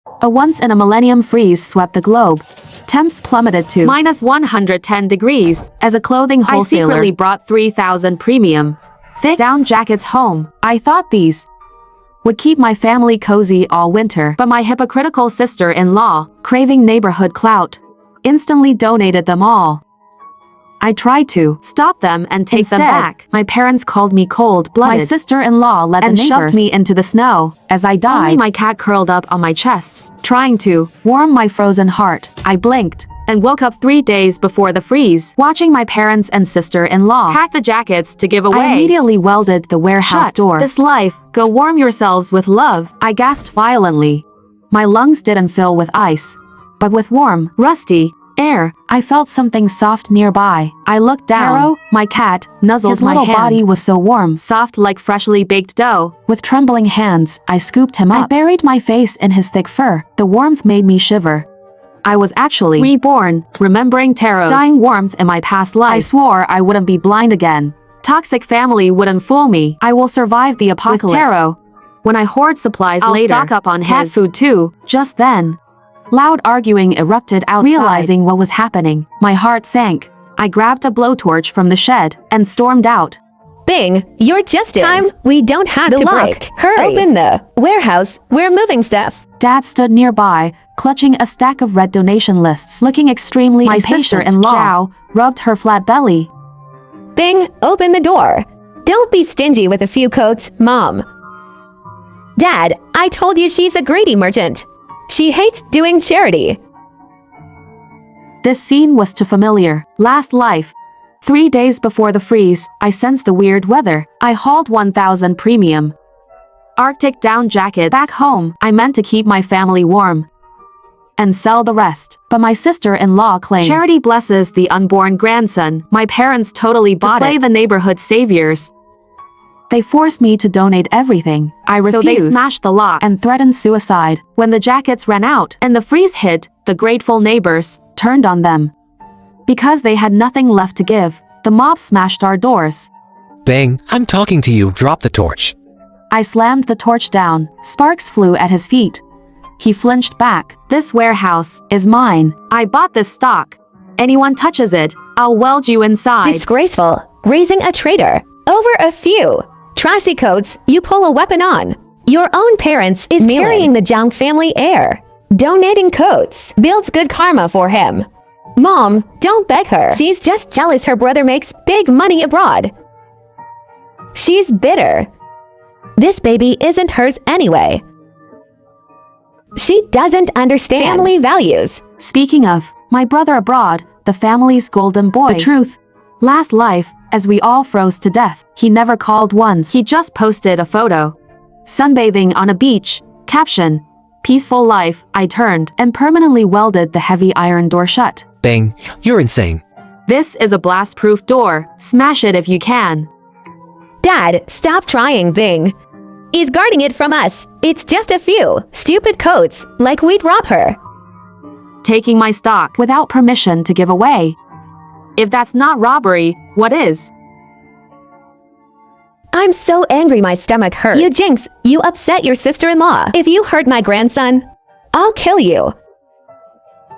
A once-in-a-millennium freeze swept the globe. Temps plummeted to -110 degrees. As a clothing wholesaler, I secretly brought 3,000 premium thick down jackets home. I thought these would keep my family cozy all winter, but my hypocritical sister-in-law, craving neighborhood clout, instantly donated them all. I tried to stop them and take them back. My parents called me cold-blooded. My sister-in-law led and shoved me into the snow. As I died, only my cat curled up on my chest, trying to warm my frozen heart. I blinked and woke up 3 days before the freeze, watching my parents and sister-in-law pack the jackets to give away. I immediately welded the warehouse door. This life, go warm yourselves with love. I gasped violently. My lungs didn't fill with ice, but with warm, rusty air. I felt something soft nearby. I looked down. Taro, my cat, nuzzled my hand. His little body was so warm, soft like freshly baked dough. With trembling hands, I scooped him up. I buried my face in his thick fur. The warmth made me shiver. I was actually reborn, remembering Taro's dying warmth in my past life. I swore I wouldn't be blind again. Toxic family wouldn't fool me. I will survive the apocalypse. With Taro, when I hoard supplies I'll later, stock up on cat food too. Just then, loud arguing erupted outside. Realizing what was happening, my heart sank. I grabbed a blowtorch from the shed and stormed out. Beng, you're just in time. We don't have to break. Hurry. Open the warehouse. We're moving stuff. Dad stood nearby, clutching a stack of red donation lists, looking extremely impatient. My sister-in-law rubbed her flat belly. Beng, open the door. Don't be stingy with a few coats, Mom. Dad, I told you she's a greedy merchant. She hates doing charity. This scene was too familiar. Last life. 3 days before the freeze, I sensed the weird weather. I hauled 1,000 premium Arctic down jackets back home. I meant to keep my family warm and sell the rest. But my sister-in-law claimed charity blesses the unborn grandson. My parents totally bought it. To play the neighborhood saviors, they forced me to donate everything. I refused. So they smashed the lock and threatened suicide. When the jackets ran out and the freeze hit, the grateful neighbors turned on them. Because they had nothing left to give, the mob smashed our doors. Beng, I'm talking to you. Drop the torch. I slammed the torch down. Sparks flew at his feet. He flinched back. This warehouse is mine. I bought this stock. Anyone touches it, I'll weld you inside. Disgraceful. Raising a traitor. Over a few trashy coats you pull a weapon on. Your own parents is carrying the Zhang family heir. Donating coats builds good karma for him. Mom, don't beg her. She's just jealous her brother makes big money abroad. She's bitter. This baby isn't hers anyway. She doesn't understand family values. Speaking of my brother abroad, the family's golden boy. The truth. Last life, as we all froze to death, he never called once. He just posted a photo. Sunbathing on a beach. Caption: peaceful life. I turned and permanently welded the heavy iron door shut. Beng, you're insane. This is a blast-proof door. Smash it if you can. Dad, stop trying, Beng. He's guarding it from us. It's just a few stupid coats, like we'd rob her. Taking my stock without permission to give away. If that's not robbery, what is? I'm so angry my stomach hurts. You jinx, you upset your sister-in-law. If you hurt my grandson, I'll kill you.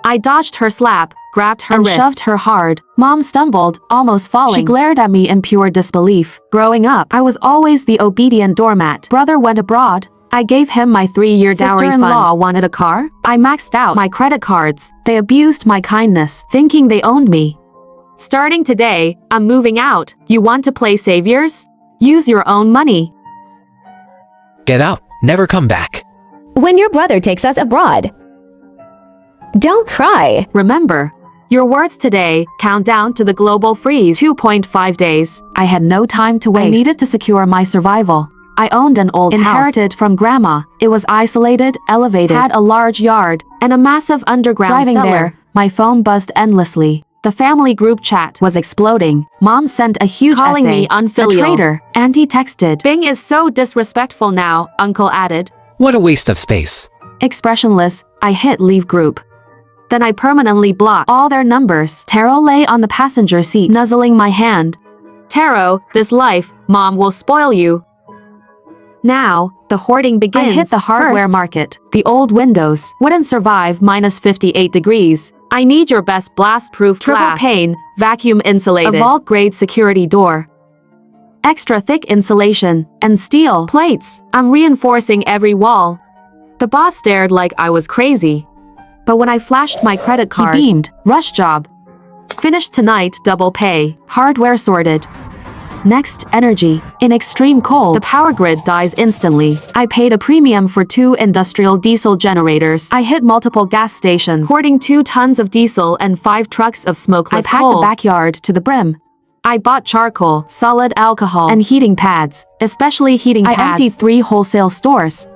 I dodged her slap, grabbed her wrist, and shoved her hard. Mom stumbled, almost falling. She glared at me in pure disbelief. Growing up, I was always the obedient doormat. Brother went abroad. I gave him my 3-year dowry. Sister-in-law wanted a car. I maxed out my credit cards. They abused my kindness, thinking they owned me. Starting today, I'm moving out. You want to play saviors? Use your own money. Get out. Never come back. When your brother takes us abroad, don't cry. Remember, your words today count down to the global freeze. 2.5 days. I had no time to waste. I needed to secure my survival. I owned an old house inherited from grandma. It was isolated, elevated, had a large yard, and a massive underground cellar. Driving there, my phone buzzed endlessly. The family group chat was exploding. Mom sent a huge calling essay. Me unfilial. A traitor. Auntie texted. Beng is so disrespectful now, Uncle added. What a waste of space. Expressionless, I hit leave group. Then I permanently blocked all their numbers. Taro lay on the passenger seat, nuzzling my hand. Taro, this life, Mom will spoil you. Now, the hoarding begins. I hit the hardware First, market. The old windows wouldn't survive minus 58 degrees. I need your best blast-proof triple pane, vacuum insulated, a vault-grade security door, extra thick insulation, and steel plates. I'm reinforcing every wall. The boss stared like I was crazy. But when I flashed my credit card, he beamed. Rush job. Finished tonight, double pay. Hardware sorted. Next, energy. In extreme cold, the power grid dies instantly. I paid a premium for 2 industrial diesel generators. I hit multiple gas stations, hoarding 2 tons of diesel and 5 trucks of smokeless coal. I packed the backyard to the brim. I bought charcoal, solid alcohol, and heating pads, especially heating pads. I emptied 3 wholesale stores.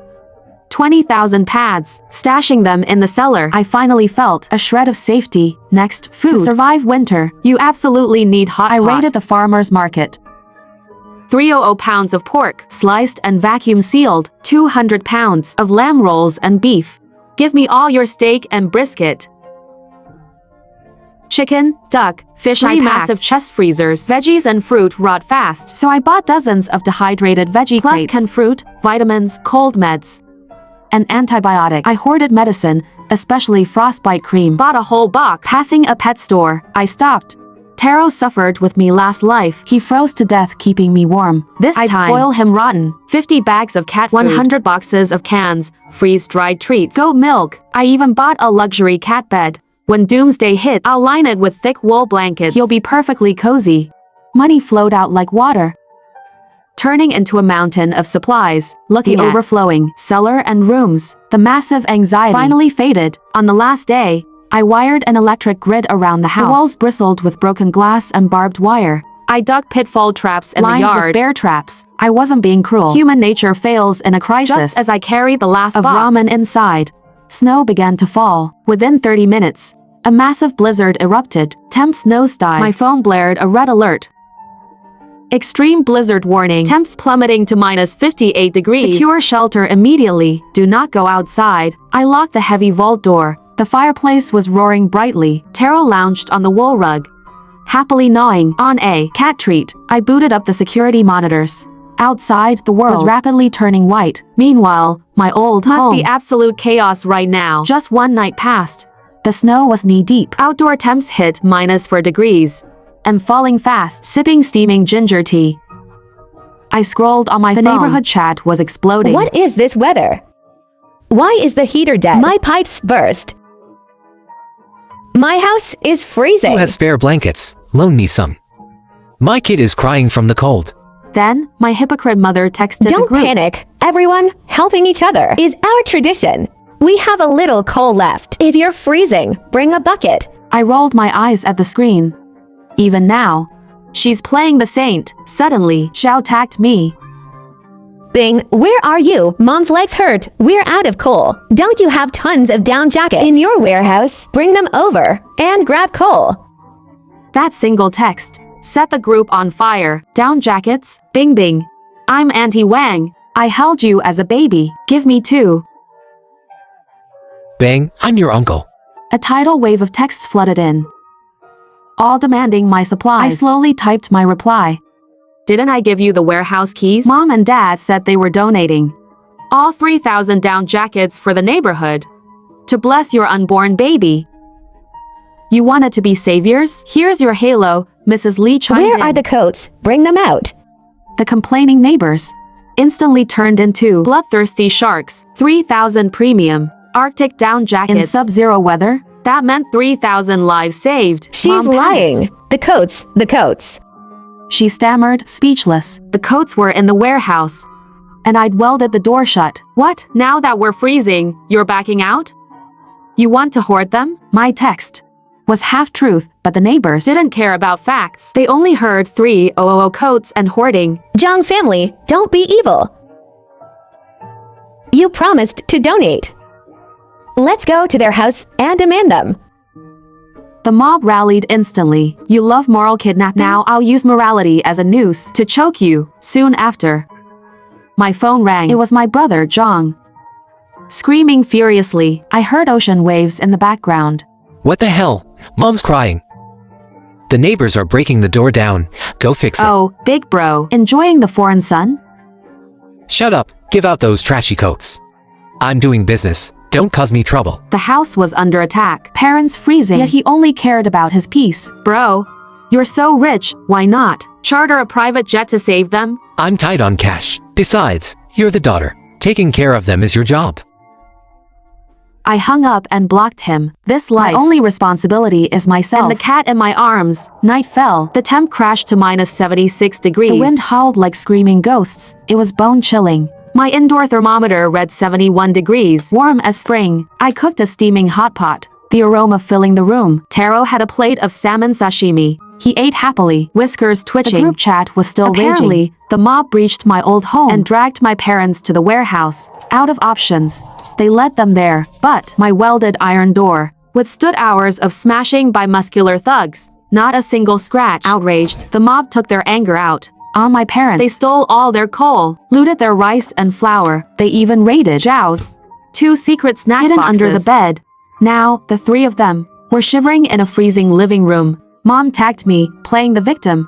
20,000 pads, stashing them in the cellar. I finally felt a shred of safety. Next, food. To survive winter, you absolutely need hot. I raided the farmer's market. 300 pounds of pork, sliced and vacuum sealed, 200 pounds of lamb rolls and beef. Give me all your steak and brisket. Chicken, duck, fish. I massive chest freezers. Veggies and fruit rot fast, so I bought dozens of dehydrated veggie crates. Plus canned fruit, vitamins, cold meds, and antibiotics. I hoarded medicine, especially frostbite cream. Bought a whole box. Passing a pet store, I stopped. Taro suffered with me last life. He froze to death keeping me warm. This time, I'd spoil him rotten. 50 bags of cat food, 100 boxes of cans, freeze-dried treats, goat milk. I even bought a luxury cat bed. When Doomsday hits, I'll line it with thick wool blankets. He'll be perfectly cozy. Money flowed out like water, turning into a mountain of supplies. Looking at the overflowing cellar and rooms, the massive anxiety finally faded. On the last day, I wired an electric grid around the house. The walls bristled with broken glass and barbed wire. I dug pitfall traps in the yard with bear traps. I wasn't being cruel. Human nature fails in a crisis. Just as I carried the last of ramen inside, snow began to fall. Within 30 minutes, a massive blizzard erupted. Temps nosedived. My phone blared a red alert. Extreme blizzard warning. Temps plummeting to minus 58 degrees. Secure shelter immediately. Do not go outside. I locked the heavy vault door. The fireplace was roaring brightly. Taro lounged on the wool rug, happily gnawing on a cat treat. I booted up the security monitors. Outside, the world was rapidly turning white. Meanwhile, my old home must be absolute chaos right now. Just one night passed. The snow was knee-deep. Outdoor temps hit minus 4 degrees. And falling fast, sipping steaming ginger tea. I scrolled on my phone. The neighborhood chat was exploding. What is this weather? Why is the heater dead? My pipes burst. My house is freezing. Who has spare blankets? Loan me some. My kid is crying from the cold. Then, my hypocrite mother texted the Don't group. panic. Everyone, helping each other is our tradition. We have a little coal left. If you're freezing, bring a bucket. I rolled my eyes at the screen. Even now, she's playing the saint. Suddenly, Xiao tagged me. Beng, where are you? Mom's legs hurt. We're out of coal. Don't you have tons of down jackets in your warehouse? Bring them over and grab coal. That single text set the group on fire. Down jackets? Bing bing. I'm Auntie Wang. I held you as a baby. Give me 2. Beng, I'm your uncle. A tidal wave of texts flooded in, all demanding my supplies. I slowly typed my reply. Didn't I give you the warehouse keys? Mom and Dad said they were donating all 3,000 down jackets for the neighborhood to bless your unborn baby. You wanted to be saviors? Here's your halo, Mrs. Lee chimed in. Where are the coats? Bring them out. The complaining neighbors instantly turned into bloodthirsty sharks. 3,000 premium Arctic down jackets in sub-zero weather? That meant 3,000 lives saved. She's lying. The coats. She stammered, speechless. The coats were in the warehouse, and I'd welded the door shut. What? Now that we're freezing, you're backing out? You want to hoard them? My text was half-truth, but the neighbors didn't care about facts. They only heard 3,000 coats and hoarding. Zhang family, don't be evil. You promised to donate. Let's go to their house and demand them. The mob rallied instantly. You love moral kidnapping? Now I'll use morality as a noose to choke you. Soon after, my phone rang. It was my brother, Zhang. Screaming furiously, I heard ocean waves in the background. What the hell? Mom's crying. The neighbors are breaking the door down. Go fix it. Oh, big bro, enjoying the foreign sun? Shut up, give out those trashy coats. I'm doing business, don't cause me trouble. The house was under attack, parents freezing, yet he only cared about his peace. Bro, you're so rich, why not charter a private jet to save them? I'm tight on cash. Besides, you're the daughter. Taking care of them is your job. I hung up and blocked him. This life, my only responsibility is myself. And the cat in my arms. Night fell. The temp crashed to minus 76 degrees. The wind howled like screaming ghosts. It was bone-chilling. My indoor thermometer read 71 degrees, warm as spring. I cooked a steaming hot pot, the aroma filling the room. Taro had a plate of salmon sashimi. He ate happily, whiskers twitching. The group chat was still Apparently, raging. The mob breached my old home and dragged my parents to the warehouse. Out of options, they led them there, but my welded iron door withstood hours of smashing by muscular thugs. Not a single scratch. Outraged, the mob took their anger out on my parents. They stole all their coal, looted their rice and flour. They even raided Zhao's 2 secret snack hidden boxes under the bed. Now, the 3 of them were shivering in a freezing living room. Mom tagged me, playing the victim.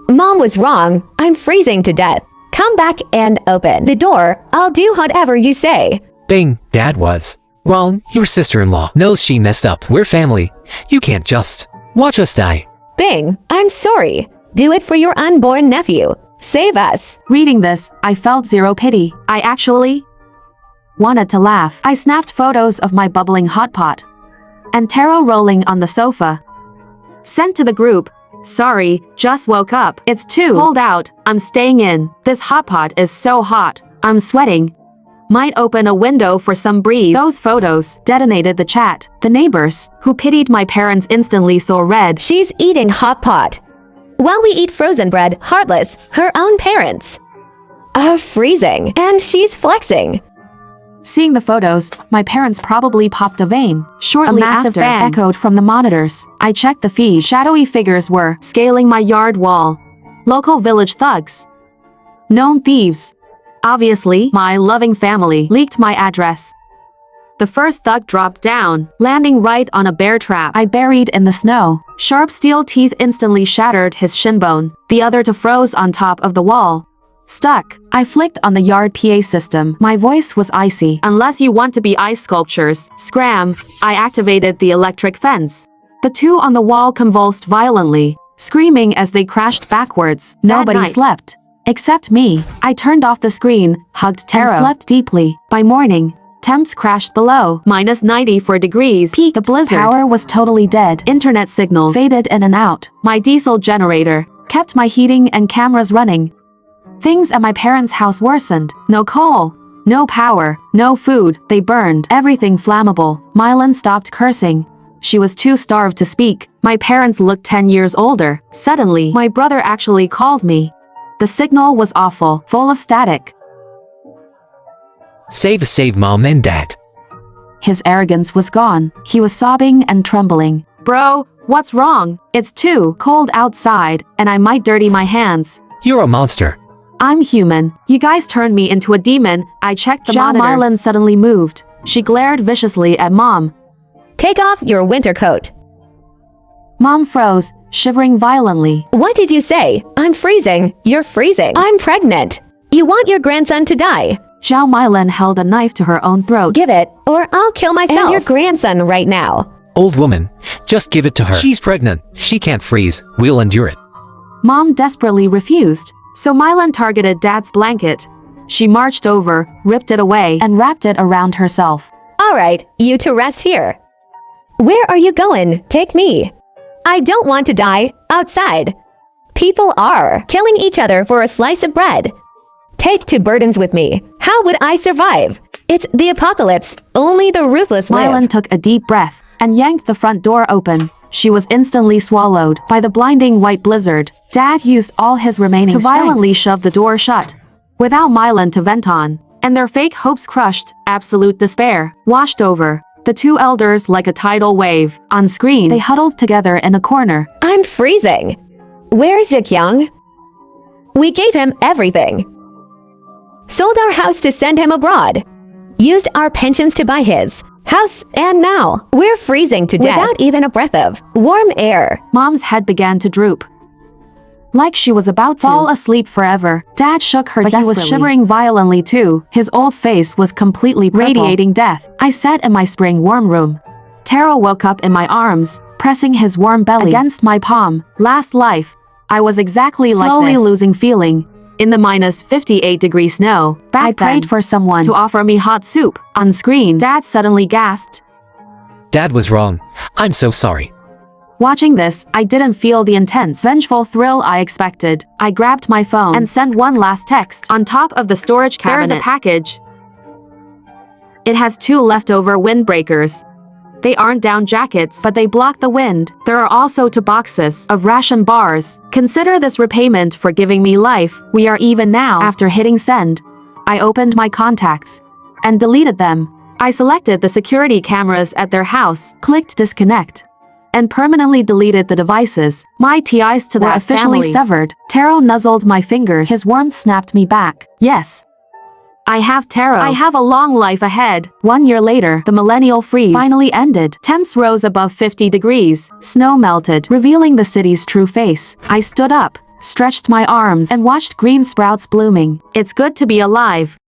Mom was wrong. I'm freezing to death. Come back and open the door. I'll do whatever you say. Beng, Dad was. Well, your sister-in-law knows she messed up. We're family. You can't just watch us die. Bing, I'm sorry. Do it for your unborn nephew. Save us. Reading this, I felt zero pity. I actually wanted to laugh. I snapped photos of my bubbling hot pot and Taro rolling on the sofa. Sent to the group. Sorry, just woke up. It's too cold out. I'm staying in. This hot pot is so hot. I'm sweating. Might open a window for some breeze. Those photos detonated the chat. The neighbors, who pitied my parents, instantly saw red. She's eating hot pot while we eat frozen bread, heartless. Her own parents are freezing and she's flexing. Seeing the photos, my parents probably popped a vein. Shortly after, bang echoed from the monitors. I checked the feed. Shadowy figures were scaling my yard wall. Local village thugs. Known thieves. Obviously, my loving family leaked my address. The first thug dropped down, landing right on a bear trap I buried in the snow. Sharp steel teeth instantly shattered his shin bone. The other two froze on top of the wall. Stuck. I flicked on the yard PA system. My voice was icy. Unless you want to be ice sculptures, scram. I activated the electric fence. The 2 on the wall convulsed violently, screaming as they crashed backwards. Nobody slept. Except me. I turned off the screen, hugged Taro, and slept deeply. By morning, temps crashed below minus 94 degrees. Peak the blizzard. Power was totally dead. Internet signals faded in and out. My diesel generator kept my heating and cameras running. Things at my parents' house worsened. No coal, no power, no food. They burned everything flammable. Mylan stopped cursing. She was too starved to speak. My parents looked 10 years older. Suddenly, my brother actually called me. The signal was awful, full of static. Save Mom and Dad. His arrogance was gone. He was sobbing and trembling. Bro, what's wrong? It's too cold outside, and I might dirty my hands. You're a monster. I'm human. You guys turned me into a demon. I checked the monitors. Mylan suddenly moved. She glared viciously at Mom. Take off your winter coat. Mom froze, shivering violently. What did you say? I'm freezing. You're freezing. I'm pregnant. You want your grandson to die. Zhao Mylan held a knife to her own throat. Give it, or I'll kill myself and your grandson right now. Old woman, just give it to her. She's pregnant. She can't freeze. We'll endure it. Mom desperately refused. So Mylan targeted Dad's blanket. She marched over, ripped it away, and wrapped it around herself. All right, you two rest here. Where are you going? Take me. I don't want to die outside. People are killing each other for a slice of bread. Take 2 burdens with me. How would I survive? It's the apocalypse. Only the ruthless live. Mylan took a deep breath and yanked the front door open. She was instantly swallowed by the blinding white blizzard. Dad used all his remaining strength to violently shove the door shut, without Mylan to vent on, and their fake hopes crushed. Absolute despair washed over the 2 elders like a tidal wave. On screen, they huddled together in a corner. I'm freezing. Where's Jikyung? We gave him everything. Sold our house to send him abroad. Used our pensions to buy his house, and now we're freezing to death without even a breath of warm air. Mom's head began to droop. like she was about to fall asleep forever. Dad shook her desperately. He was shivering violently too. His old face was completely radiating death. I sat in my spring warm room. Taro woke up in my arms, pressing his warm belly against my palm. Last life, I was exactly like this. Slowly losing feeling. In the minus 58-degree snow, I prayed for someone to offer me hot soup. On screen, Dad suddenly gasped. Dad was wrong. I'm so sorry. Watching this, I didn't feel the intense, vengeful thrill I expected. I grabbed my phone and sent one last text. On top of the storage cabinet, there's a package. It has 2 leftover windbreakers. They aren't down jackets, but they block the wind. There are also 2 boxes of ration bars. Consider this repayment for giving me life. We are even now. After hitting send, I opened my contacts and deleted them. I selected the security cameras at their house, clicked disconnect, and permanently deleted the devices. My ties to that officially severed. Taro nuzzled my fingers. His warmth snapped me back. Yes. I have Taro. I have a long life ahead. 1 year later, the millennial freeze finally ended. Temps rose above 50 degrees. Snow melted, revealing the city's true face. I stood up, stretched my arms, and watched green sprouts blooming. It's good to be alive.